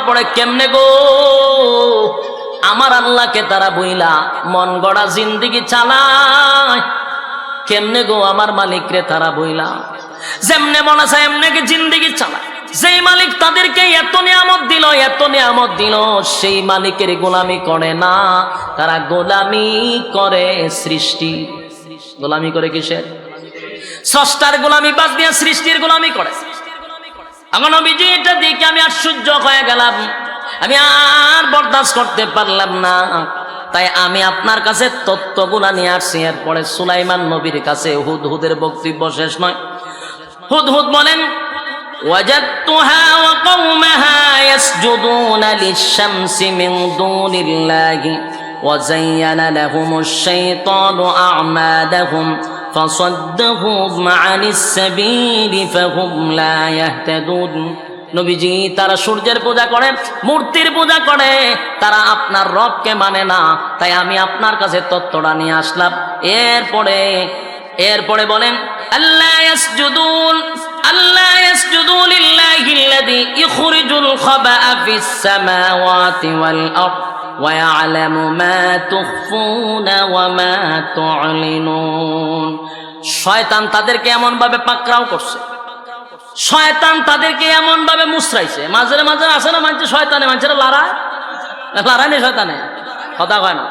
পড়ে কেমনে গো আমার আল্লাহকে তারা বইলা মন গড়া জিন্দেগি চালায়, কেমনে গো আমার মালিকরে তারা বইলা যেমনে মনে চায় এমনে কি জিন্দেগি চালায়। যেই মালিক তাদেরকে এত নিয়ামত দিল সেই মালিকের গোলামি করে না, তারা গোলামি করে সৃষ্টি। গোলামি করে কিসের? স্রষ্টার গোলামি বাদ দিয়ে সৃষ্টির গোলামি করে। আমার নবীজি এটা দেখে আমি আশ্চর্য হয়ে গেলাম, আমি আর বরদাস্ত করতে পারলাম না। তাই আমি আপনার কাছে তত্ত্বগুলা নিয়ে আসছি। এরপরে সুলাইমান নবীর কাছে হুদহুদের বক্তব্য শেষ নয়। হুদহুদ বলেন, ওয়াজাদতুহা ওয়া কওমাহা ইয়াসজুদুনা লিশ-শামসি মিন দুনিল্লাহি ওয়া যায়্যানা লাহুমুশ শাইতানু আ'মালাহুম ফাসাদ্দাহুম আনিস সাবিলি ফাহুম লা ইয়াহতাদুন। নবীজি তারা সূর্যের পূজা করে, মূর্তির পূজা করে, তারা আপনার রবকে মানে না। তাই আমি আপনার কাছে তত্ত্বটা নিয়ে আসলাম। এরপরে বলেন, আল্লাহ ইয়াসজুদু লিল্লাহিল্লাযী ইখরিজুল খাবা'a ফিস সামাওয়াতি ওয়াল আরদ ওয়া ইয়া'লামু মা তুখফুনা ওয়া মা তু'লিনুন। শয়তান তাদেরকে এমন ভাবে পাকড়াও করছে, শয়তান তাদেরকে এমন ভাবে মুসরাইছে। মাঝে মাঝে আসে না মানুষ শয়তানে, মানুষেরা লড়ায় নেই, শয়তানে কথা কয় না।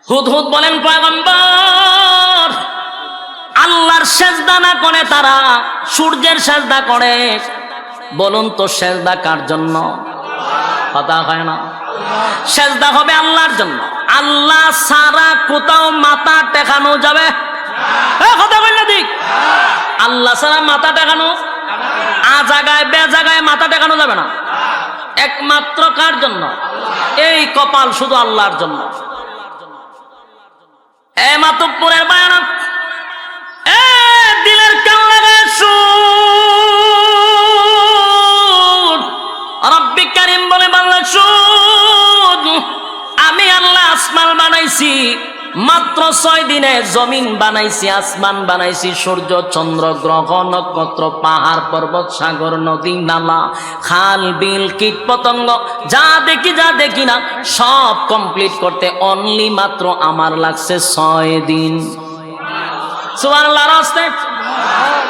হুদহুদ বলেন, পয়গম্বর আল্লাহর সেজদা না করে তারা সূর্যের সেজদা করে। বলুন তো সেজদা কার জন্য? কথা হয় না। সেজদা হবে আল্লাহর জন্য। আল্লাহ ছাড়া কোথাও মাথা টেকানো যাবে? কথা বল না ঠিক। আল্লাহ ছাড়া মাথা টেকানো, আ জায়গায় বে জায়গায় মাথা টেকানো যাবে না। একমাত্র কার জন্য? এই কপাল শুধু আল্লাহর জন্য। এ মাতব্বরের বায়ানাত, এ দিলের কান লাগায় শুন। রব্বি কারীম বলে, বাংলা শুন, আমি আল্লাহ আসমান বানাইছি মাত্র 6 দিনে, জমিন বানাইছি, আসমান বানাইছি, সূর্য চন্দ্র গ্রহ নক্ষত্র পাহাড় পর্বত সাগর নদী নালা খাল বিল কীট পতঙ্গ যা দেখি না সব কমপ্লিট করতে অনলি মাত্র আমার লাগছে 6 দিন। সুবহানাল্লাহ। রাস্তে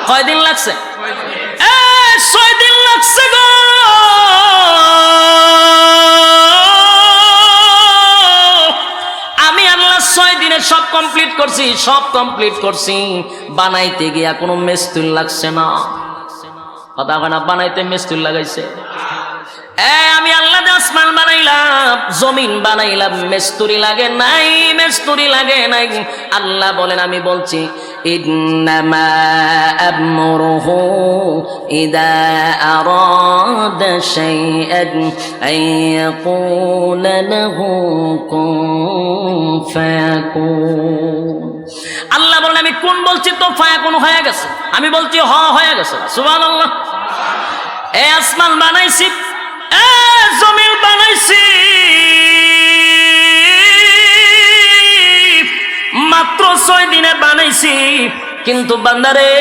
কয় দিন লাগছে? 6 দিন লাগছে গো। আমি আল্লাহ 6 দিনে সব কমপ্লিট করছি। বানাইতে গিয়া কোনো মিস্ত্রি লাগছে না। কথা কয় না, বানাইতে মিস্ত্রি লাগাইছে। আমি আল্লাহ আসমান বানাইলাম, জমিন বানাইলাম, মিস্ত্রি লাগে নাই। আল্লাহ বলেন, আমি বলছি, ইন্নামা আমরুহু ইযা আরাদা শাইআন আইয়াকুলা লাহু কুন ফায়াকুন। আল্লাহ বলেন, আমি কোন বলছি তো ফায়াকুন হয়ে গেছে। আমি বলছি হয়ে গেছে। সুবহানাল্লাহ। এই আসমান বানাইছি, জমিন বানাইছি, মাত্র 6 দিনে বানাইছি। কিন্তু বান্দারে,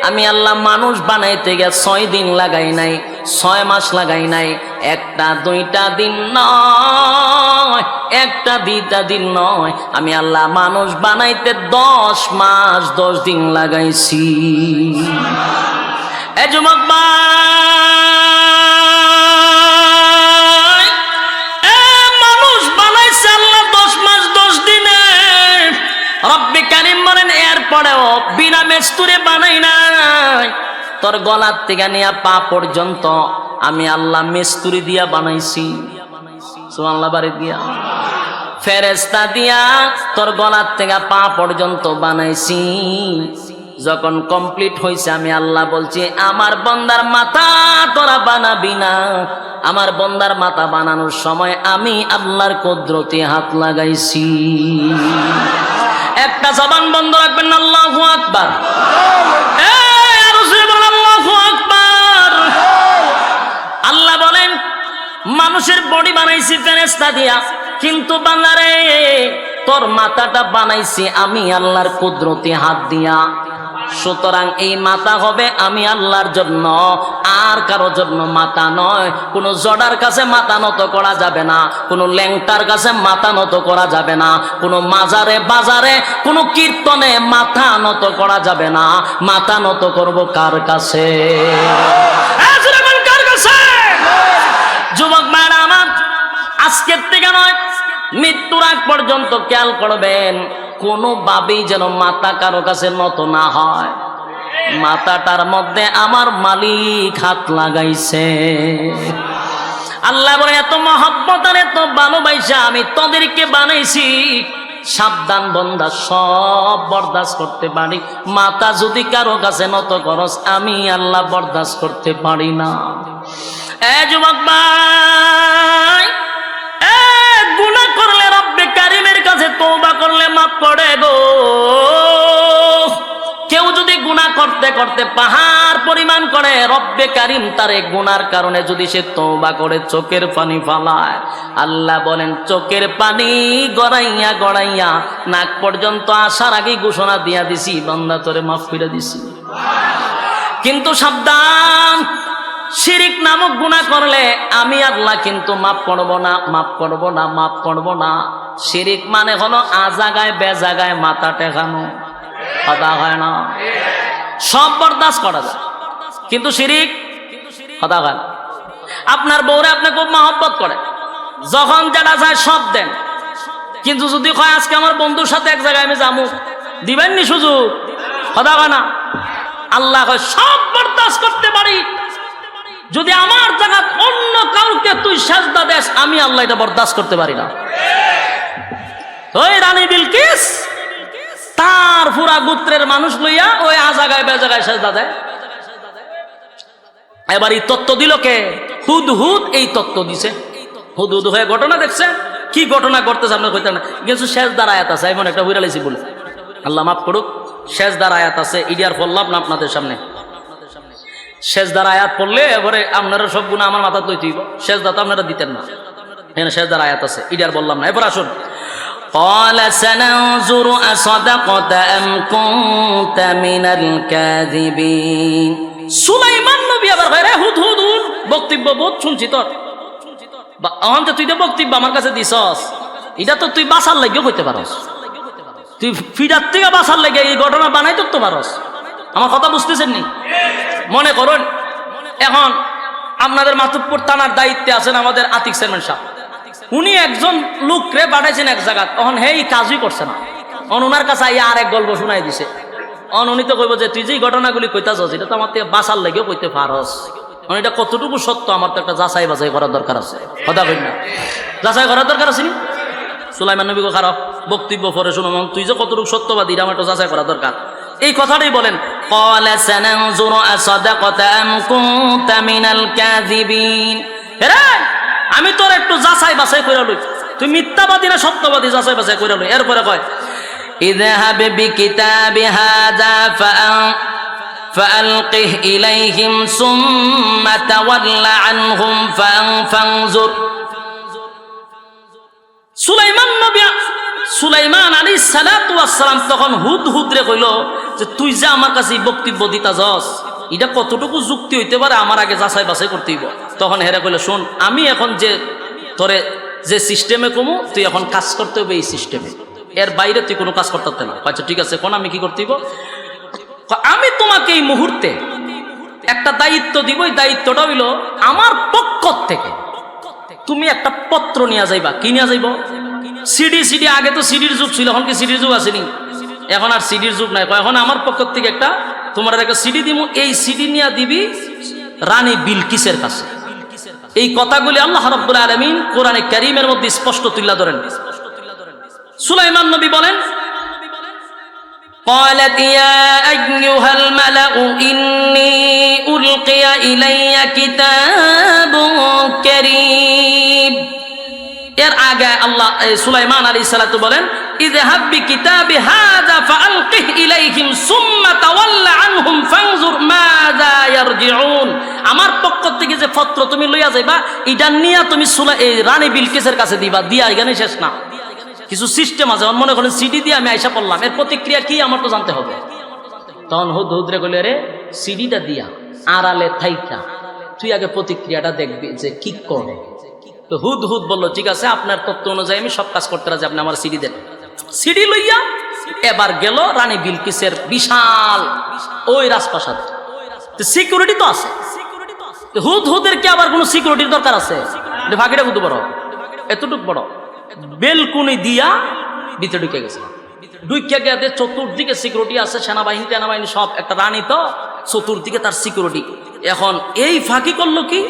আমি আল্লাহ মানুষ বানাইতে গিয়ে 6 দিন লাগাই নাই, 6 মাস লাগাই নাই। 1টা 2টা দিন নয়, 1টা 2টা দিন নয়, আমি আল্লাহ মানুষ বানাইতে 10 মাস 10 দিন লাগাইছি। এ যুবক ভাই, মানুষ বানাইছে আল্লাহ 10 মাস 10 দিনে। রব্বি কারীম বলেন, এরপরেও বিনা মিস্ত্রি বানাই নাই। তোর গলার থেকে নিয়ে পা পর্যন্ত আমি আল্লাহ মিস্ত্রি দিয়া বানাইছি। সুবহানাল্লাহ। বাড়ি দিয়া ফেরেশতা দিয়া তোর গলার থেকে পা পর্যন্ত বানাইছি। যখন কমপ্লিট হয়েছে, আমি আল্লাহ বলছি, আমার বান্দার মাথা তোরা বানাবি না। আমার বান্দার মাথা বানানোর সময় আমি আল্লাহর কুদরতে হাত লাগাইছি। একটা জবান বন্ধ রাখবেন না। আল্লাহু আকবার। আল্লাহু আকবার। আল্লাহ বলেন, মানুষের বডি বানাইছি ফেরেশতা দিয়া, কিন্তু বান্দারে তোর মাথাটা বানাইছি আমি আল্লাহর কুদরতি হাত দিয়া, সুতরাং এই মাথা হবে আমি আল্লাহর জন্য, আর কারো জন্য মাথা নয়। কোনো জড়ার কাছে মাথা নত করা যাবে না, কোনো ল্যাংটার কাছে মাথা নত করা যাবে না, কোনো মাজারে বাজারে কোনো কীর্তনে মাথা নত করা যাবে না। মাথা নত করব কার কাছে? কার কাছে? যুবক ভাইরা আমার, আজকের থেকে নয়, মৃত্যুর আগ পর্যন্ত খেয়াল করবেন, কোনোভাবেই যেন মাথা কারো কাছে নত না হয়। মাথাটার মধ্যে আমার মালিক হাত লাগাইছে। আল্লাহ বলে, এত মহব্বত আর এত ভালোবাসা আমি তোদেরকে বানাইছি, সাবধান বান্দা, সব বরদাস্ত করতে পারি, মাথা যদি কারো কাছে নত করস আমি আল্লাহ বরদাস্ত করতে পারি না। এ যুবক ভাই, গুনাহ করলে রব্বে কারিমের কাছে তওবা করলে মাফ করে গো। কেউ যদি গুনাহ করতে করতে পাহাড় পরিমাণ করে, রব্বে কারিম তারে গুনার কারণে যদি সে তওবা করে চোখের পানি ফালায়, আল্লাহ বলেন চোখের পানি গড়াইয়া গড়াইয়া নাক পর্যন্ত আসার আগেই ঘোষণা দিয়া দিছি, বান্দা তোরে মাফ করে দিছি। কিন্তু সাবধান, শিরিক নামক গুনাহ করলে আমি আল্লাহ কিন্তু মাফ করব না, মাফ করব না, মাফ করব না। শিরিক মানে হলো আজাগায় বেজাগায় মাথা টেকানো, কথা হয় না? সব বরদাস্ত করা যায়, কিন্তু শিরিক কথা হয় না। আপনার বউরে আপনি খুব মহব্বত করে, যখন যেটা চায় সব দেন, কিন্তু যদি কয় আজকে আমার বন্ধুর সাথে এক জায়গায় আমি যাবো, দিবেন নি সুযোগ? কথা হয় না? আল্লাহ কয় সব বরদাস্ত করতে পারি, যদি আমার জায়গা অন্য কাউকে তুই সেজদা দেস আমি আল্লাহ এটা বরদাস্ত করতে পারি না। ওই রানী বিলকিস তার পুরা গোত্রের মানুষ লইয়া ওই আজাগায় বেজাগায় সেজদা দেয়। এবার এই তত্ত্ব দিল কে? হুদহুদ এই তত্ত্ব দিছে। হুদহুদ হয়ে ঘটনা দেখছে, কি ঘটনা ঘটতেছে আপনি কইতেন না, কিন্তু সেজদার আয়াত আছে, এমন একটা হুইরালাইছি বলে আল্লাহ মাফ করুক। সেজদার আয়াত আছে, ইডিয়ার বললাম না আপনাদের সামনে। সেজদার আয়াত পড়লে এবারে আপনারা সব গুণা আমার মাথা লইতেইব, সেজদা তো আপনারা দিতেন না। এখানে সেজদার আয়াত আছে, ইডিয়ার বললাম না। এবার আসুন, قال سننظر أصدقت أم كنت من الكاذبين। সুলাইমান নবী আবার কয়, রে হুদহুদ বক্তব্য বহুত শুনছি তোর, অহন্ত তুই তো বক্তব্য আমার কাছে দিছস, এটা তো তুই বাসার লাগিও কইতে পারস, তুই ফিরার থেকে বাসার লাগে এই ঘটনা বানাই তো পারস। আমার কথা বুঝতেছেন নি? মনে করুন এখন আপনাদের মাতুব্বর থানার দায়িত্বে আছেন আমাদের আতিক চেয়ারম্যান সাহেব, উনি একজন লোকরে পাঠাইছেন এক জায়গা, তখন হেই কাজই করছে না, ওনার কাছে আর এক গল্প শুনাই দিছে। উনি তো কইব যে তুই যে ঘটনাগুলি কইতাছস এটা তো আমার থেকে বাসার লাগেও কইতে পারস, এটা কতটুকু সত্য আমার তো একটা যাচাই বাছাই করার দরকার আছে, কথা কই না? যাচাই করার দরকার আছে নি? সুলাইমান নবী খারাপ বক্তব্য পরে শুনো, তুই যে কতটুকু সত্যবাদী আমার একটু যাচাই করা দরকার। এই কথাটাই বলেন, ক্বালা সানানজুরু আসাদাকাতা আম কুনতা মিনাল কাযিবিন। আমি তোর একটু যাচাই বাছাই কইরা লই, তুই মিথ্যাবাদী না সত্যবাদী যাচাই বাছাই কইরা লই। এরপরে কয়, ইযহাব বিকিতাবি হাযা ফাআলকিহ ইলাইহিম সুম্মা তাওয়াল্লা আনহুম ফানজুর। সুলাইমান আলাইহিস সালাতু ওয়াস সালাম তখন হুদহুদ রে কইল যে তুই যে আমার কাছে বক্তব্য দিতাছস এটা কতটুকু যুক্তি হইতে পারে, আমার আগে যাচাই বাছাই করতে হইব। তখন হেরে কইল, শোন আমি এখন যে তোরে যে সিস্টেমে কমু তুই এখন কাজ করতে হবে এই সিস্টেমে, এর বাইরে তুই কোনো কাজ করতে না। আচ্ছা ঠিক আছে, কোন আমি কি করতে হইব? আমি তোমাকে এই মুহূর্তে একটা দায়িত্ব দিব, এই দায়িত্বটা হইল আমার পক্ষ থেকে তুমি একটা পত্র নিয়ে যাইবা। কি নিয়ে যাইব? সিডি। আগে তো সিডির যুগ ছিল, এখন কি সিডির যুগ আসেনি? এখন আর সিডির যুগ নাই। এখন আমার পক্ষ থেকে একটা তোমার একটা সিডি দিব, এই সিডি নিয়ে দিবি রানী বিলকিসের কাছে। এই কথাগুলি আল্লাহ রাব্বুল আলামিন কোরআনে কারীমের মধ্যে স্পষ্ট তুলে ধরেন। সুলাইমান নবী বলেন, قالت يا أيها الملأ إني ألقي إلي كتاب كريم। এর আগে আল্লাহ সুলাইমান আলাইহিস সালাতু বলেন, ইযহাব বিকিতাবি হাযা ফাআলকিহ ইলাইহিম সুম্মা তাওয়াল্লা আনহুম ফানজুর মাযা ইয়ারজিউন। আমার পক্ষ থেকে যে পত্র তুমি লইয়া যাইবা এটা নিয়া তুমি রানী বিলকিসের কাছে দিবা, দিয়া এখানে শেষ না। কিছু সিস্টেম আছে, মনে করেন সিডি দিয়ে আমি আইসা পড়লাম, এর প্রতিক্রিয়া কি আমার তো জানতে হবে। তখন হুদরে কইলে রে সিডিটা দিয়া আড়ালে থাইকা তুই আগে প্রতিক্রিয়াটা দেখবি যে কি করে। তো হুদ বললো ঠিক আছে, আপনার তথ্য অনুযায়ী আমি সব কাজ করতে রাজি, আপনি আমার সিডি দেন। সিডি লইয়া এবার গেল রানী বিলকিসের বিশাল ওই রাজপ্রাসাদ। সিকিউরিটি তো আছে, হুদের কি আবার কোন সিকিউরিটির দরকার আছে? ভাগিটা কত বড়, এতটুক বড় বেলকুনি দিয়া ভিতরে ঢুকে গেছে। ঢুকে গিয়ে চতুর্দিকে সিকিউরিটি আছে, সেনাবাহিনী সব। একটা রানী তো, চতুর্দিকে তার সিকিউরিটি। এখন এই ফাঁকি করলো কি,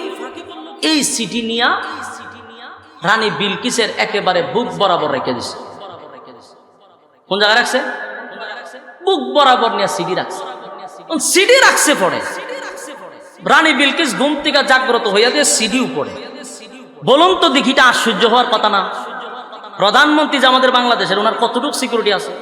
এই সিডি নিয়া রানী বিলকিসের একেবারে বুক বরাবর রেখে দিছে। কোন জায়গায় রাখছে? বুক বরাবর নিয়ে সিডি রাখছে। সিডি রাখছে পড়ে রানী বিলকিস ঘুম থেকে জাগ্রত হইয়া দিয়ে সিডি উপরে। বলুন তো দেখিটা আশ্চর্য হওয়ার কথা না? প্রধানমন্ত্রী যে আমাদের বাংলাদেশের, ওনার কতটুকু সিকিউরিটি আছে,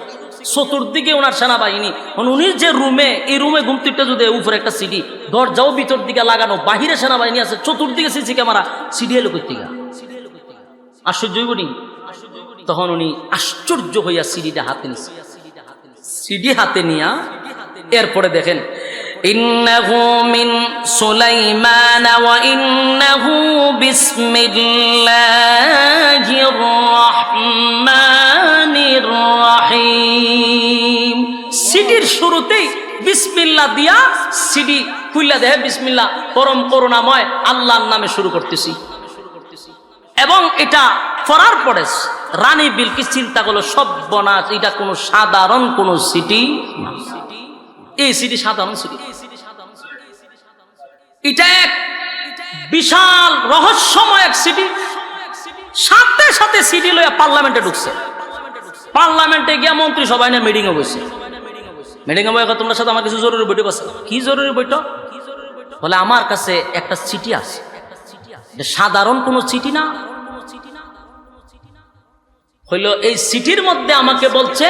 চতুর্দিকে ওনার সেনাবাহিনী। উনি যে রুমে, এই রুমে ঘুমতিটা যদি উপরে একটা সিডি, দরজাও ভিতর দিকে লাগানো, বাহিরে সেনাবাহিনী আছে, চতুর্দিকে সিসি ক্যামেরা, সিডি এলো কর্তিকা। আশ্চর্য হইবনি? তখন উনি আশ্চর্য হইয়া সিডিটা হাতে নিছে। সিডি হাতে নিয়া এরপরে দেখেন, ইন্নাহু মিন সুলাইমান ওয়া ইন্নাহু বিসমিল্লাহির রাহমানির রাহিম। সিডির শুরুতেই বিসমিল্লাহ দিয়া সিডি খুইলা দেয়, বিসমিল্লাহ পরম করুণাময় আল্লাহর নামে শুরু করতেছি। এবং এটা পড়ার পরে রানী বিলকিস চিন্তা করলো সর্বনাশ, এটা কোনো সাধারণ কোন সিটি না। এই সিটি সাধারণ সিটি, এটা এক বিশাল রহস্যময় এক সিটি। সাথে সাথে সিটি লইয়া পার্লামেন্টে ঢুকছে। পার্লামেন্টে গিয়া মন্ত্রী সবাই নিয়ে মিটিং এ বসে। মিটিং এ বসে, তোমার সাথে আমার কিছু জরুরি বৈঠক আছে। কি জরুরি বৈঠক? বলে আমার কাছে একটা চিঠি আছে, সাধারণ কোনো চিঠি না। হইল এই চিঠির মধ্যে আমাকে বলছে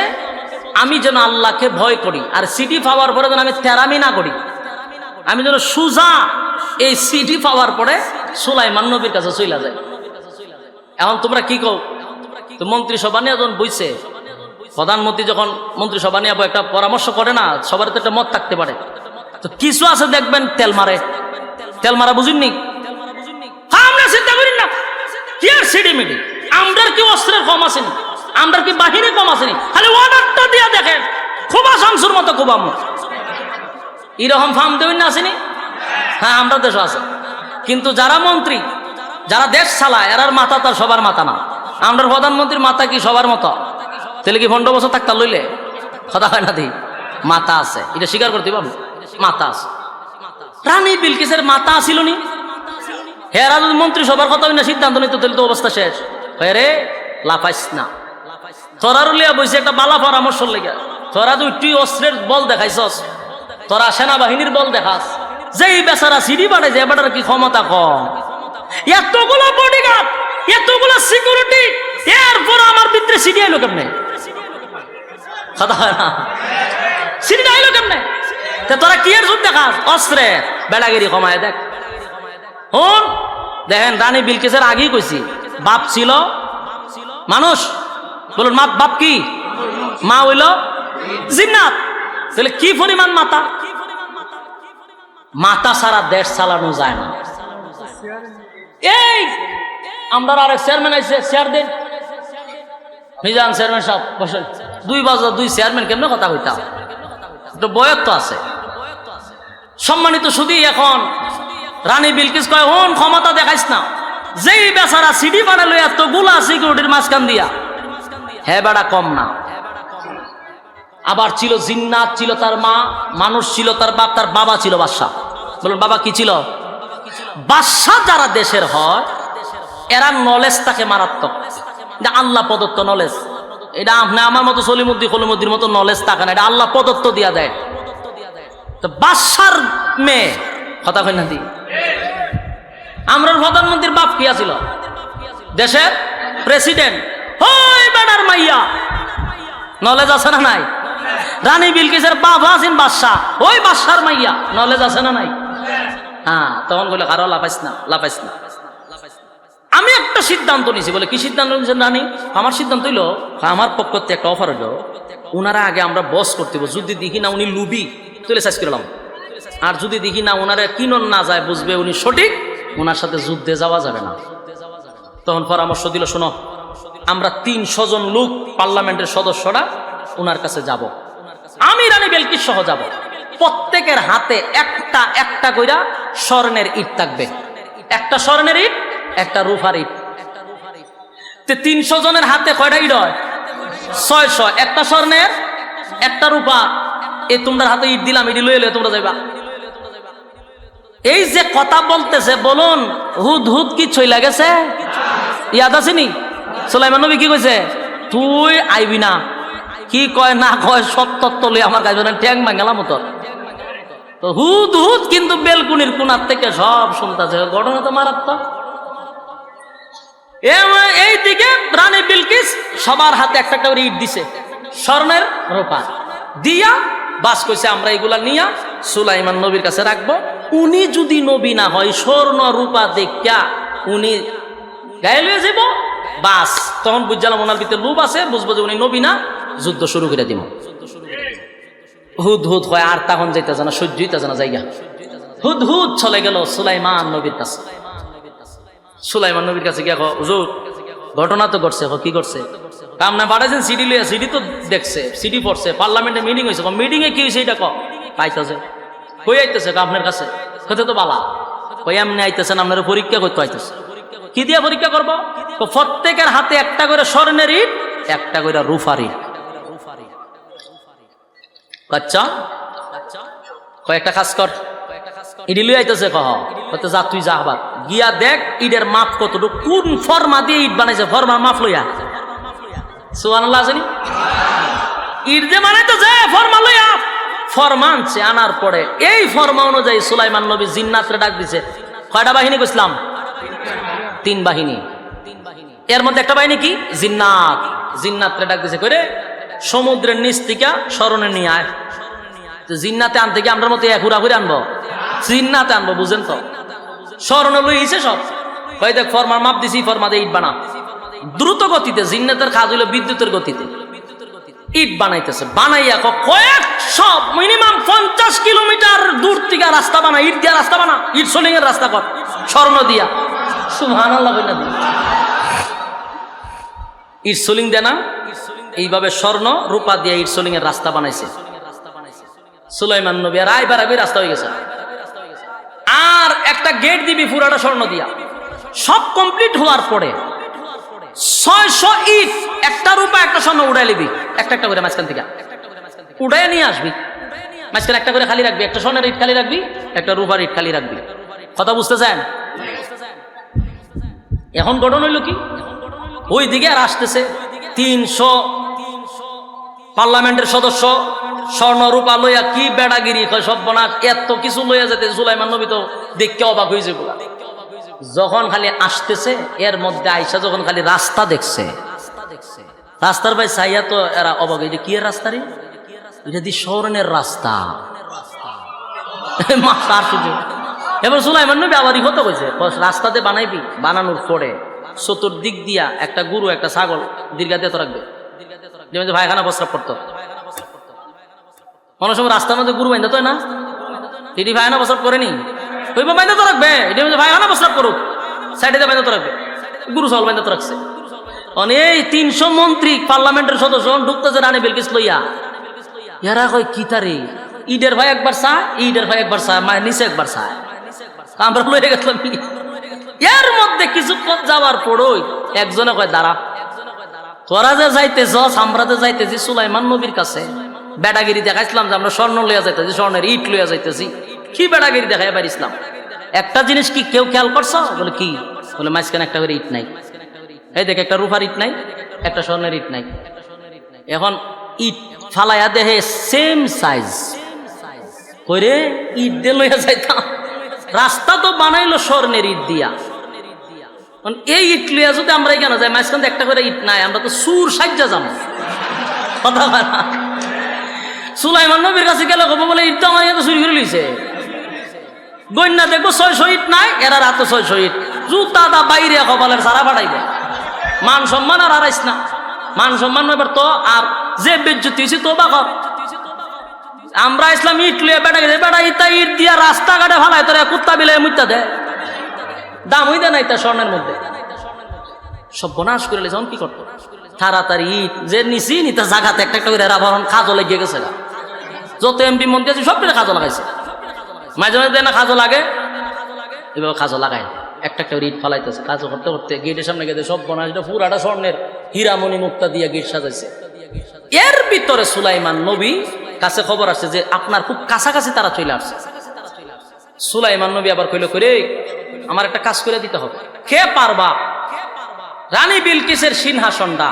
আমি যেন আল্লাহকে ভয় করি, আর সিটি পাওয়ার পরে যেন আমি তেরামি না করি, আমি যেন সুজা এই সিটি পাওয়ার পরে সুলাইমান নবীর কাছে চইলা যায়। এখন তোমরা কি কও? তো মন্ত্রিসভা নিয়ে যখন বইছে, প্রধানমন্ত্রী যখন মন্ত্রিসভা নিয়ে একটা পরামর্শ করে না, সবার তো একটা মত থাকতে পারে। তো কিছু আছে দেখবেন তেল মারে, তেল মারা বুঝিনি? আমরা চিন্তা করি না কি আর সিডি মিডি, আমরা কি অস্ত্রের কম আসেনি, আমরা কি বাহিনী কম আসেনি, খালি অর্ডারটা দিয়া দেখেন খুবা শামসুর মতো খুবামু এরকম ফার্ম দেবেন না আসেনি? হ্যাঁ, আমরা দেশ আছে। কিন্তু যারা মন্ত্রী, যারা দেশ চালায়, এরার মাথা তার সবার মাথা না। আমরা প্রধানমন্ত্রীর মাথা কি সবার মতো? তাহলে কি 15 বছর থাকতে লইলে কথা হয় না? দি মাথা আছে, এটা স্বীকার করতে পারবো, মাথা আছে। রানী বিলকিসের মাথা আসিল নি? হেরা যদি মন্ত্রিসভার কথা না সিদ্ধান্ত নিত, তাহলে তো অবস্থা শেষ। রে লাফাইস না, তোরা লিয়া বইছে একটা বালা পরামর্শ লেগে। তোরা তুই অস্ত্রের বল দেখাইছস, তোরা সেনাবাহিনীর বল দেখাস, যেই বেচারা সিডি বাড়ে যে এবার কি ক্ষমতা কম। এতগুলো বডিগার্ড, এতগুলো সিকিউরিটি, এরপর আমার ভিতরে সিডি আইলো কেমনে? কথা হয় না? সিডি আইলো কেমনে? তোরা কি এর যুদ্ধ দেখাস? অস্ত্রে বেড়াগিরি কমায় দেখ। হন দেখেন, রানী বিলকিসের আগেই কইছি, বাপ ছিল মানুষ। বলুন বাপ কি? মা হইল জিন্নাত। তাহলে কি পরিমাণ মাথা? মাথা সারা দেশ চালানো যায় না। এই আমরা আরেক চেয়ারম্যান আইছে, চেয়ার দেন। মিজান চেয়ারম্যান সাহেব বসেন। 2 বাজে 2 চেয়ারম্যান কেমনে কথা কইতাম? একটু বয়স তো আছে। সম্মানিত শুধু এখন রানী বিলকিস কয়, হন ক্ষমতা দেখাইস না, যেই বেচারা সিডি বানালো এতগুলা সিকিউরিটির মাঝখান দিয়া, হ্যাঁ বেড়া কম না। আবার ছিল জিন্নাত, ছিল তার মা, মানুষ ছিল তার বাপ, তার বাবা ছিল বাদশা। বলুন বাবা কি ছিল? বাদশা যারা দেশের হয়, এরা নলেজ তাকে মারাত্মক, এটা আল্লাহ প্রদত্ত নলেজ। এটা আপনি আমার মতো সলিমুদ্দিন খলিমুদ্দির মতো নলেজ থাকে না, এটা আল্লাহ প্রদত্ত দিয়া দেয়। তো বাদশার মেয়ে কথা কই না দি, আমরা প্রধানমন্ত্রীর বাপ কি আছিল? দেশের প্রেসিডেন্ট। ওই বেটার মাইয়া নলেজ আছে না নাই? রানী বিলকিসের বাবা আছেন বাদশাহ, ওই বাদশার মাইয়া নলেজ আছে না নাই? হ্যাঁ, তখন বলে কারো লাফাইস না, লাফাইস না। আমি একটা সিদ্ধান্ত নিছি। বলে কি সিদ্ধান্ত নিয়েছেন রানী? আমার সিদ্ধান্ত হইলো, আমার পক্ষ থেকে একটা অফার হলো, ওনারা আগে আমরা বস করতে হবে, যদি দেখি না উনি লুবি তুলে সাইজ করলাম, আর যদি দেখি না ওনারা কিনন না যায় বুঝবে উনি সঠিক, ওনার সাথে যুদ্ধে যাওয়া যাবে না। তখন পরামর্শ দিল, শোনো আমরা 300 জন লোক পার্লামেন্টের সদস্যরা ওনার কাছে যাব, আমি রানী বিলকিস সহ যাব, প্রত্যেকের হাতে একটা একটা কইরা স্বর্ণের ইট থাকবে, একটা স্বর্ণের ইট একটা রূপার ইট। 300 জনের হাতে কয়টা ইট হয়? 600, একটা স্বর্ণের একটা রূপা। এই তোমরা হাতে ইট দিলাম, ইট লইলে তোমরা যাইবা। এই যে কথা বলতেছে, বলুন হুদ হুদ কি ছইলা গেছে? ইয়াদ আসেনি? সুলাইমান নবী কি কইছে? তুই আইবি না, কি কয় না কয় সব তত্ত্ব লই আমার কাছে ট্যাং মাঙ্গালাম তোর। তো হুদ হুদ কিন্তু বেলকুনির কোনার থেকে সব শুনতেছে, ঘটনা তো মারাত্মক। এইদিকে রানী বিলকিস সবার হাতে একটা করে ইট দিছে, স্বর্ণের রূপা দিয়া বাস কইছে আমরা এগুলা নিয়া সুলাইমান নবীর কাছে রাখবো, উনি যদি নবী না হয় স্বর্ণ রূপা দেখা উনি গায়ে লয়ে যাব, বাস তখন বুঝলাম ওনার ভিতরে লোভ আছে, বুঝবো যে উনি নবী না, যুদ্ধ শুরু করে দিব। হুদ হুদ হয়, আর তখন যাইতেছে না, সহ্য হইতেছে না জায়গা, হুদ হুদ চলে গেল সুলাইমান নবীর কাছে। সুলাইমান নবীর কাছে গিয়া হুজুর ঘটনা তো ঘটছে। কি করছে? আপনি বাড়াইছেন সিডি লইয়া, সিডি তো দেখছে, সিডি পড়ছে, পার্লামেন্টে মিটিং হয়েছে, মিটিং এ কি হয়েছে এটা পাইতেছে, কই আইতেছে আপনার কাছে? হতে তো বালা কই এমনি আইতেছেন, আপনার পরীক্ষা করতে আইতেছে। কি দিয়া পরীক্ষা করবো? প্রত্যেকের হাতে একটা করে স্বর্ণের ইট, একটা করে রূপার ইট। আচ্ছা কয়েকটা কাজ কর, ইডি লই আইতেছে, কত যা তুই যা, আবার গিয়া দেখ ইটের মাপ কতটুকু, কোন ফর্মা দিয়ে ইট বানাইছে, ফর্মার মাপ লইয়া। সুবহানাল্লাহ জানি ইট যে বানাইতেছে ফর্মা লইয়া, ফর্মা আনছে, আনার পরে এই ফর্মা অনুযায়ী সুলাইমান নবী জিন্নাতরে ডাক দিছে। কয়টা বাহিনী কইছিলাম? 3 বাহিনী। এর মধ্যে একটা বাহিনী কি? জিন্নাত। জিন্নাতরে ডাক দিছে, কইরে সমুদ্রের নিচ থেকে স্মরণে নিয়ে আয়। জিন্নাতে আনতে কি আমরা মতো হুরা হুরে আনবো? জিন্নাতে আনবো, বুঝেন তো? স্মরণে লইছে সব, কই দেখ ফর্মার মাপ দিছি, ফর্মা দিয়ে ইট বানা। দ্রুত গতিতে, জিন্নাতের কাজ হইলো বিদ্যুতের গতিতে ইট বানাইতেছে। বানাইয়া কয়েকশো, মিনিমাম 50 কিলোমিটার দূর থেকে রাস্তা বানা, ইট দিয়া রাস্তা বানা, ইট সোলিং এর রাস্তা কর স্বর্ণ দিয়া। সুবহানাল্লাহ বইলা দি ইট সোলিং দেনা, এইভাবে স্বর্ণ রূপা দিয়া ইট সোলিং এর রাস্তা বানাইছে সুলাইমান নবী। আর আই বারাবি রাস্তা হয়ে গেছে। আর একটা গেট দিবি পুরাটা স্বর্ণ দিয়া। সব কমপ্লিট হওয়ার পরে 600 ইট, একটা রূপা একটা স্বর্ণ উড়াই লিবি, একটা একটা করে মাঝখান থেকে উড়াই নিয়ে আসবি, মাঝখানে একটা করে খালি রাখবি, একটা স্বর্ণের ইট খালি রাখবি, একটা রূপার ইট খালি রাখবি। কথা বুঝতেছেন? এখন ঘটনা হইল কি, ওই দিকে আর আসতেছে 300 পার্লামেন্টের সদস্য স্বর্ণ রূপা লইয়া, কি বেড়াগিরি সব বনা, এত কিছু লইয়া যেতে সুলাইমান নবী তো দেখতে অবাক হয়েছে। যখন খালি আসতেছে, এর মধ্যে আইসা যখন খালি রাস্তা দেখছে, রাস্তার ভাই চাইয়া তো এরা অবাক, এটা কি এর রাস্তা রে? এটা দি স্বর্ণের রাস্তা। এবার সুলাইমান নবী আবার হতে কইছে, রাস্তাতে বানাইবি, বানানোর পরে চতুর্দিক দিয়া একটা গরু একটা ছাগল দীর্ঘাতে তো রাখবে, যেমন ভাইখানা প্রস্রাব করতো। অনেক সময় রাস্তার মধ্যে গরু বাইন্দা তো না, দিদি ভাইখানা প্রস্রাব করেনি, ওই বাইন্দা তো রাখবে, এটা ভাইখানা প্রস্রাব করুক, সাইডে বাইন্দা তো রাখবে, গরু ছাগল বাইন্দা তো রাখছে। এই 300 মন্ত্রী পার্লামেন্টের সদস্য ঢুকতেছে রানী বিলকিস লইয়া। এরা কয় কি তারে, ইডের ভাই একবার চা, ইডের ভাই একবার চা, মায়ের নিচে একবার চা, আমরা লইয়া গেছিলাম। এর মধ্যে কিছুক্ষণ যাওয়ার পরই একজনে কয় দাঁড়া, তোরা যে যাইতেছ, আমরা যে যাইতেছি সুলাইমান নবীর কাছে, বেড়াগিরি দেখাইছিলাম যে আমরা স্বর্ণ লইয়া যাইতেছি, স্বর্ণের ইট লইয়া যাইতেছি, কি বেড়াগিরি দেখাই এবার ইসলাম। একটা জিনিস কি কেউ খেয়াল করছো? বলে কি? বলে মাঝখানে একটা করে ইট নাই, এই দেখ একটা রূপার ইট নাই, একটা স্বর্ণের ইট নাই। এখন ইট ফালাইয়া দেহে সেম সাইজ করে ইট দিয়ে লইয়া যাইতাম, রাস্তা তো বানাইলো স্বর্ণের ইট দিয়া। এই ইট লইয়া যদি আমরা এখানে যাই, মাঝখানে একটা করে ইট নাই, আমরা তো সুর সাজ্জা যাবো। কথা বলা সুলাইমান নবীর কাছে গেলে কব বলে ইট তো আমার চুরি করে লইছে, গন্যা দেখবো 600 ইট নাই, এরা রাতে 600 ইট। জুতাটা বাইরে কপালের সারা ফাটাইবে। মান সম্মান আর হারাইস না, মান সম্মান এবার তো আর যে বেজ্জতি হয়েছে তো বা কর। আমরা ইসলাম ইট লিয়ে বেটা গেছে, বেটা ইটা ইট দিয়া রাস্তাঘাটে ফালায় তোরা কুত্তা বিলে মুইতা দেয়, দাম হইতে নাই তা স্বর্ণের মধ্যে। সব বনাশ করে লেছে, কি করতো তাড়াতাড়ি ইট যে নিছি নিতে জায়গাতে একটা একটা করে আবরণ খাজো লেগে গেছে, যত এমপি মন্ত্রী আছে সব খাজো লাগাইছে। মাঝে মাঝে না খাজো লাগে, এভাবে খাজো লাগায় একটা একটা ইট ফালাইতেছে, কাজও করতে করতে গেটের সামনে গেছে সব বনাশ পুরাটা স্বর্ণের হীরামণি মুক্তা দিয়ে গেট সাজাইছে। এর ভিতরে সুলাইমান নবী কাছে খবর আসছে যে আপনার খুব কাছাকাছি তারা চলে আসছে। সুলাইমান নবী আবার কইল করে আমার একটা কাজ করে দিতে হবে, কে পারবা রানী বিলকিসের সিংহাসনটা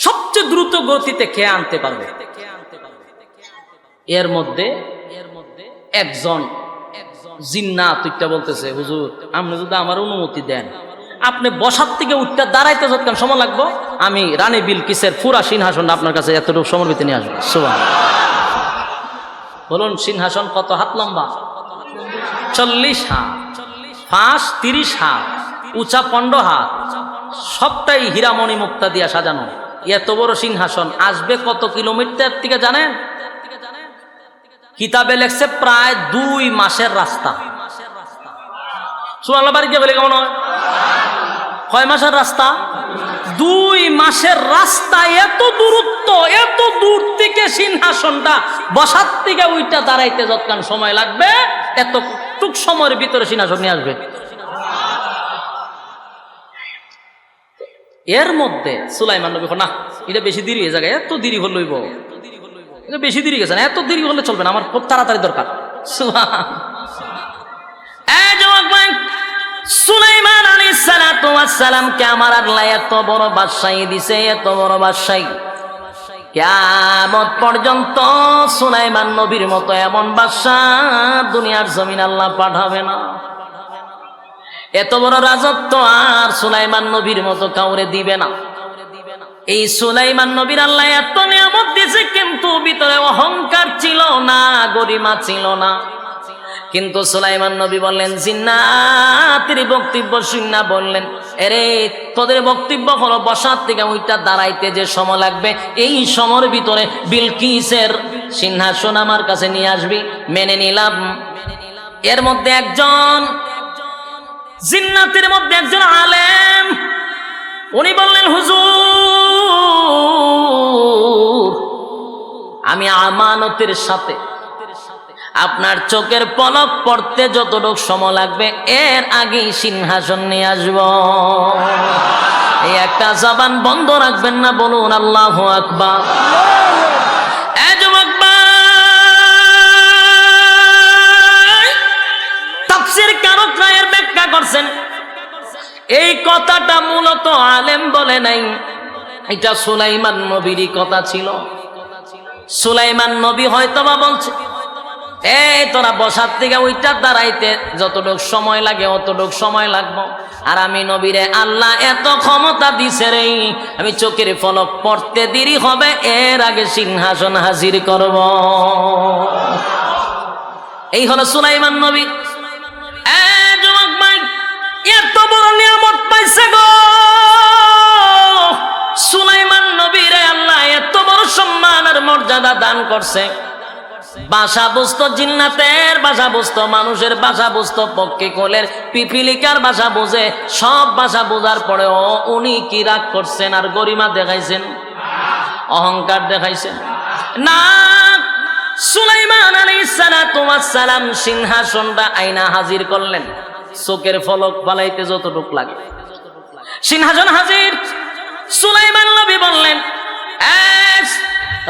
সবচেয়ে দ্রুত গতিতে কে আনতে পারবে? এর মধ্যে একজন জিন্নাত উঠতে বলতেছে, হুজুর আপনি যদি আমার অনুমতি দেন, আপনি বসার থেকে উঠতে দাঁড়াইতে যতক্ষণ সময় লাগবো, আমি রানী বিলকিসের পুরা সিংহাসনটা আপনার কাছে এতটুকু সময়ের ভিতরে নিয়ে আসবো। সুবহানাল্লাহ। বলুন সিংহাসন কত হাত লম্বা? 40 হাত, ফাঁস 30 হাত, উঁচা 15 হাত, সবটাই হীরামণি মুক্তা দিয়া সাজানো। এত বড় সিংহাসন আসবে কত কিলোমিটার থেকে জানেন? কিতাবে লেখছে প্রায় 2 মাসের রাস্তা। সুবহানাল্লাহ। বাড়ি গিয়ে বলে কেমন হয়? কয় মাসের রাস্তা? 2 মাসের রাস্তা। এত দূরত্ব, এত দূর থেকে সিংহাসনটা বসার থেকে ওইটা দাঁড়াইতে যতক্ষণ সময় লাগবে, এতটুক সময়ের ভিতরে সিংহাসন নিয়ে আসবে। এর মধ্যে সুলাইমান নবী না, এটা বেশি দেরি হয়ে যায়, এত দেরি হল লইব, এটা বেশি দেরি গেছে না, এত দেরি হলে চলবে না, আমার খুব তাড়াতাড়ি দরকার। সুলাইমান আলাইহিস সালাতু ওয়াস সালামকে আমার আল্লাহ এত বড় বাদশাহী দিছে, এত বড় বাদশাহী, কিয়ামত পর্যন্ত সুলাইমান নবীর মতো এমন বাদশাহ দুনিয়ার জমিন আল্লাহ পাঠাবে না। এত বড় রাজত্ব আর সুলাইমান নবীর মতো কাউরে দিবে না। এই সুলাইমান নবীর আল্লাহ এত নিয়ামত দিয়েছে, কিন্তু ভিতরে অহংকার ছিল না, গরিমা ছিল না। কিন্তু সুলাইমান নবী বললেন, জিন্নাতের বক্তব্য শুননা বললেন, এরে তোদের বক্তব্য হলো বসার থেকে ওইটা দাঁড়াইতে যে সময় লাগবে, এই সময়ের ভিতরে বিলকিসের সিংহাসন আমার কাছে নিয়ে আসবি। মেনে নিলাম। এর মধ্যে একজন জিন্নাতের মধ্যে একজন আলেম, উনি বললেন, হুজুর আমি আমানতের সাথে আপনার চোখের পলক পড়তে যতটুকু সময় লাগবে এর আগেই সিংহাসন নিয়ে আসব। এই একটা জবান বন্ধ রাখবেন না, বলুন আল্লাহু আকবার। তাফসীর কারকরা এর ব্যাখ্যা করছেন, এই কথাটা মূলত আলেম বলে নাই, এটা সুলাইমান নবীরই কথা ছিল। সুলাইমান নবী হয়তোবা বলছে, এই তোরা বসার থেকে ওইটা দাঁড়াইতে যতটুক সময় লাগে অতটুক সময় লাগবো, আর আমি নবীরে আল্লাহ এত ক্ষমতা দিছে রে, আমি চোখের পলক পড়তে দেরি হবে, এর আগে সিংহাসন হাজির করব। এই হলো সুলাইমান নবী। যুবক ভাই, এত বড় নিয়ামত পাইছে গো সুলাইমান নবীরে আল্লাহ, এত বড় সম্মান আর মর্যাদা দান করছে। ভাষা বুঝতো জিন্নাতের ভাষা বুঝতো, মানুষের ভাষা বুঝতো, পক্ষী কোলের পিপিলিকার ভাষা বুঝে। সব ভাষা বোঝার পরেও উনি কি রাগ করছেন আর গরিমা দেখাইছেন, অহংকার দেখাইছেন না। সুলাইমান আলাইহিস সালাতু ওয়াস সালাম সিংহাসনটা আইনা হাজির করলেন, চোখের ফলক ফালাইতে যতটুক লাগে সিংহাসন হাজির। সুলাইমান নবী বললেন,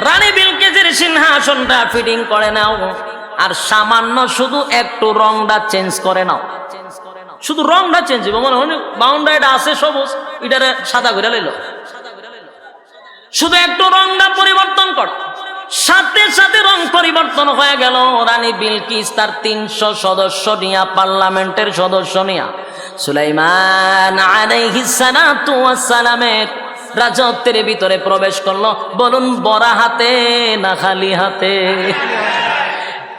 রানী বিলকিসের সিংহাসনটা ফিটিং করে নাও, আর সামান্য শুধু একটু রংটা চেঞ্জ করে নাও, শুধু রংটা চেঞ্জ হবে, মনে হয় বাউন্ডারিটা আছে সবুজ, এটারে সাদা করে লইল, শুধু একটু রংটা পরিবর্তন কর। সাথে সাথে রং পরিবর্তন হয়ে গেল। রানী বিলকিস তার 300 সদস্য নিয়া, পার্লামেন্টের সদস্য নিয়া সুলাইমান আলাইহিস সালাতু ওয়াস সালামের রাজত্বের ভিতরে প্রবেশ করলো। বলুন বড়া হাতে না খালি হাতে?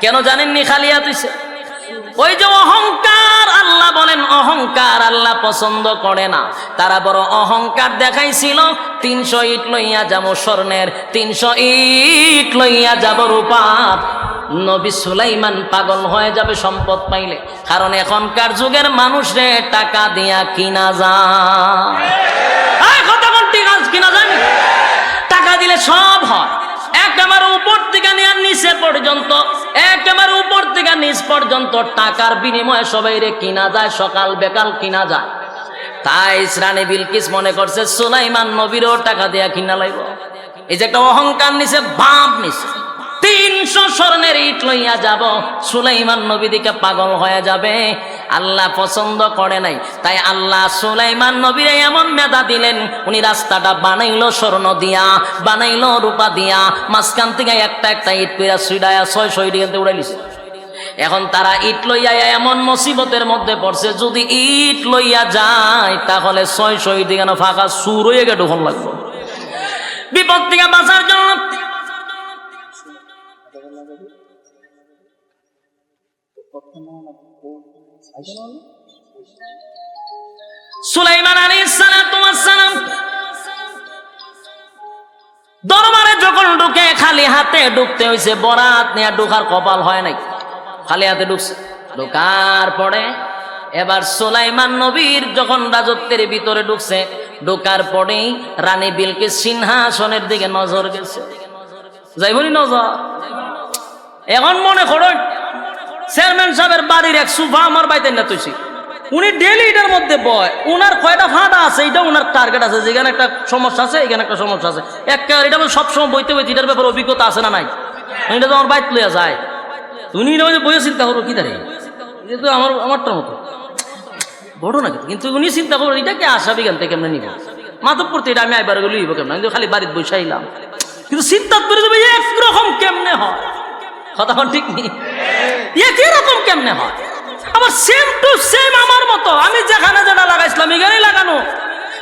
কেন জানেননি খালি হাত হইছে? ওই যে অহংকার, আল্লাহ আল্লাহ বলেন অহংকার আল্লাহ পছন্দ করে না। তারা বড় অহংকার দেখাইছিল, 300 ইট লইয়া যাব স্বর্ণের, 300 ইট লইয়া যাব রূপার। নবী সুলাইমান পাগল হয়ে যাবে সম্পদ পাইলে, কারণ এখনকার যুগের মানুষরে টাকা দিয়া কিনা যায়। কিনা যায়, টাকা দিলে সব হয়। একেবারে উপর থেকে নিয়ে নিচে পর্যন্ত, একেবারে উপর থেকে নিচ পর্যন্ত টাকার বিনিময়ে সবাই রে কিনা যায়, সকাল বেকাল কিনা যায়। তাই রানী বিলকিস মনে করছে সুলাইমান নবীরও টাকা দিয়া কিনা লাগবে। এই যে একটা অহংকার নিছে, ভাব নিছে, 300 স্বর্ণের ইট লইয়া যাব, সুলাইমান নবী দিকে পাগল হয়ে যাবে। আল্লাহ পছন্দ করে নাই, তাই আল্লাহ সুলাইমান নবীর এমন মেধা দিলেন, উনি রাস্তাটা বানাইলো স্বর্ণ দিয়া, বানাইলো রূপা দিয়া, মাঝখান থেকে একটা একটা ইট পেরা সুইডায়া 600 ইট এখান থেকে উড়াইলিছে। এখন তারা ইট লইয়া এমন মুসিবতের মধ্যে পড়ছে, যদি ইট লইয়া যায় তাহলে 600 ইট এখানে ফাঁকা সুর হয়ে গেছে, ঢোকন লাগবে। বিপদ থেকে বাঁচার জন্য সুলাইমান আলাইহিস সালাম দরবারে যখন ঢুকে, খালি হাতে ঢুকতে হয়েছে, বরাত নিয়ে ঢুকার কপাল হয় নাই, খালি হাতে ঢুকছে। ঢুকার পরে এবার সুলাইমান নবীর যখন রাজত্বের ভিতরে ঢুকছে, ঢুকার পরেই রানী বিলকিস সিংহাসনের দিকে নজর গেছে, যাইবনি নজর। এখন মনে করেন চেয়ারম্যান সাহেবের বাড়ির এক সোফা আমার বাইতে না তুইছি, উনি ডেলি এটার মধ্যে বয়, উনার কয়টা ফাঁটা আছে এটা উনার টার্গেট আছে, যেখানে একটা সমস্যা আছে এখানে একটা সমস্যা আছে, একটা এটা সবসময় বইতে বইতে এটার ব্যাপারে অভিজ্ঞতা আছে না নাই, এটা তো আমার বাইত লইয়া যায়। উনি বইয়ে চিন্তা করবো কি দাঁড়িয়ে, এটা তো আমারটার মতো বড় না, কিন্তু উনি চিন্তা করবো এটাকে আসাবি গান থেকে কেমন নিব, মাতব্বর তো এটা আমি একবার গেলে নিব কেমন, কিন্তু খালি বাড়িতে বসাইলাম, কিন্তু চিন্তা করে দেবে একরকম কেমনে হয়, কথা ঠিক নেই, একই রকম কেমনে হয়। আবার সেম টু সেম আমার মতো, আমি যেখানে যেটা লাগাইছিলাম এখানেই লাগানো,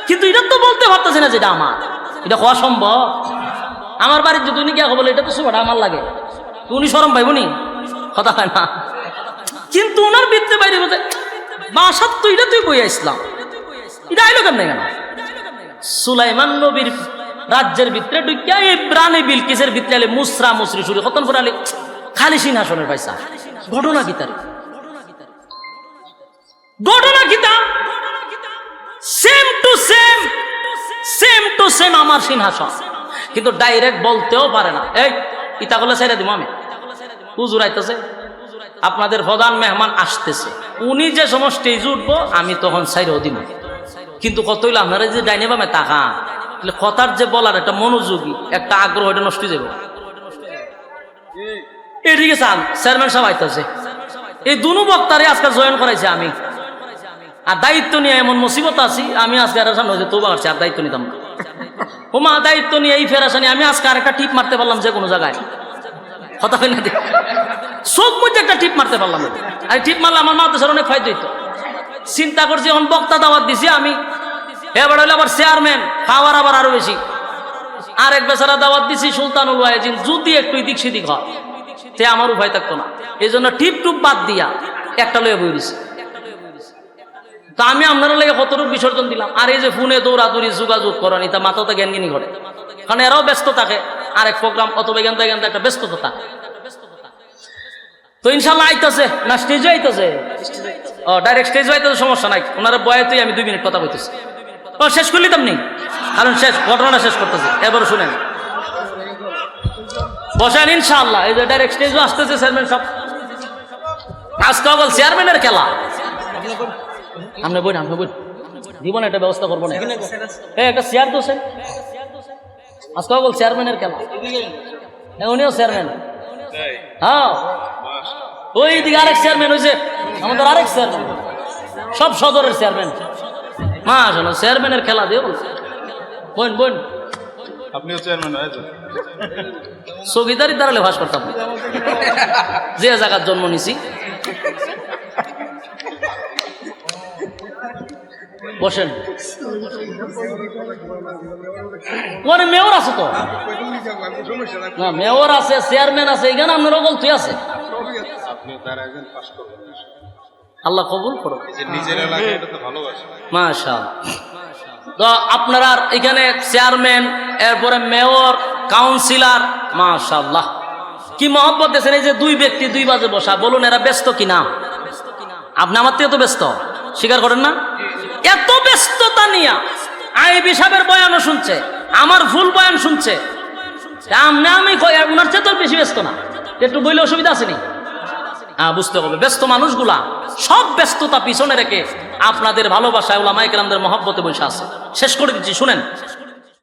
কিন্তু এটা তো বলতে পারতেছি না যেটা আমার, এটা হওয়া সম্ভব। আমার বাড়ির যদি উনি গিয়া বলে এটা তো সুবাটা আমার লাগে, উনি শরম পাইবনি, কথা হয় না। কিন্তু ওনার ভিতরে বাইরে বলতে বাসার তো এটা তুই বই আসলাম, এটা আইলো কেমনে কেন। সুলাইমান নবীর রাজ্যের ভিতরে ঢুকিয়া এই রানী বিলকিসের ভিতরে আলে মুসরা মুসরি শুরু কতন করে আলে খালি সিংহাসনের পয়সা। ঘটনা কি তার, ঘটনা কি তা, same to same, same to same আমার সিংহাসন, কিন্তু ডাইরেক্ট বলতেও পারে না, এই ইতা করলে ছেড়ে দিব আমি, হুজুর আইতেছে, আপনাদের প্রধান মেহমান আসতেছে, উনি যে সময় স্টেজে উঠবো আমি তখন সাইরেও দিব, কিন্তু কত হইলো আপনারা যে ডাইনে বামে তাকা, কথার যে বলার একটা মনোযোগী একটা আগ্রহ, এটা নষ্ট হয়ে যাবে। এদিকে চান চেয়ারম্যান সাহেব আইতেছে, এই দুনো বক্তারে আজকে জয়েন করাইছে আমি, আর দায়িত্ব নিয়ে এমন মুসিবত আছি, আমি আজকে আর সামনে হয়েছে তোবা আসছি, আর দায়িত্ব নিতাম না। ওমা দায়িত্ব নিয়ে এই ফেরাসানি আমি আজকে আর একটা টিপ মারতে পারলাম যে কোনো জায়গায়, কথা হয় না, চোখ মধ্যে একটা টিপ মারতে পারলাম, আর টিপ মারলে আমার মাদ্রাসার অনেক ফায়দা হইতো। চিন্তা করছি এখন বক্তা দাওয়াত দিছি আমি, এবার হইলে আবার চেয়ারম্যান পাওয়ার আবার আরো বেশি, আরেক বেচারা দাওয়াত দিছি সুলতানুল ওয়াইজিন, যদি একটু এদিক সেদিক হয় সে আমার উপায় থাকতো না, এই জন্য টিপ টুপ বাদ দিয়া একটা লয়ে বই দিছি। তা আমি আপনারা লেগে কতটুকু বিসর্জন দিলাম, আর এই যে ফোনে দৌড়াদৌড়ি যোগাযোগ করেন, এটা মাথাতে জ্ঞানগিনি করে, কারণ এরাও ব্যস্ত থাকে, আরেক প্রোগ্রাম অথবা এখান থেকে একটা ব্যস্ততা থাকে। তো ইনশাল্লাহ আইতেছে না, স্টেজে আইতেছে, ও ডাইরেক্ট স্টেজে আইতেছে, সমস্যা নাই, ওনারা বয়াতেই আমি 2 মিনিট কথা বলতেছি, ও শেষ করলি তেমনি, কারণ শেষ ঘটনাটা শেষ করতেছে, এবারও শুনেন বসেন ইনশাআল্লাহ। এই যে ডাইরেক্ট স্টেজে আসতেছে চেয়ারম্যান সব, আজকে বল চেয়ারম্যানের খেলা, আপনি বই আপনি বই দিব না, এটা ব্যবস্থা করবো না, একটা চেয়ার দোষেন, আজকে বল চেয়ারম্যানের খেলা, উনিও চেয়ারম্যান, হ্যাঁ ওই দিকে আরেক চেয়ারম্যান হয়েছে, আমাদের আরেক চেয়ারম্যান, সব সদরের চেয়ারম্যান, মা শোনো চেয়ারম্যানের খেলা দিয়ে বলছে, বোন বোন আপনিও চেয়ারম্যান হয়েছেন, চৌকিদারি দ্বারা লেভাস করতাম, যে জায়গার জন্ম নিছি। বসেন, মানে মেয়র আছে তো না, মেয়র আছে, চেয়ারম্যান আছে, এখানে আপনার গল্প আছে, আল্লাহ কবুল করো। যে নিজের এলাকায় এটা তো ভালোবাসা। মাশাআল্লাহ। তো আপনারা এখানে চেয়ারম্যান, এরপরে মেয়র, কাউন্সিলর, মাশাআল্লাহ কি মহব্বত দিয়েছেন। এই যে দুই ব্যক্তি 2 বাজে বসা, বলুন এরা ব্যস্ত কিনা? আপনি আমার থেকে তো ব্যস্ত, স্বীকার করেন না? এত ব্যস্ততা নিয়ে আইবি সাহেবের বয়ানও শুনছে, আমার ফুল বয়ান শুনছে। আমি ওনার চেয়ে তো বেশি ব্যস্ত না, একটু বইলে অসুবিধা আসেনি? বুঝতে হবে ব্যস্ত মানুষগুলা সব ব্যস্ততা পিছনে রেখে আপনাদের ভালোবাসায় উলামায়ে কেরামদের মহব্বতে বসে আছে। শেষ করে দিচ্ছি, শুনেন।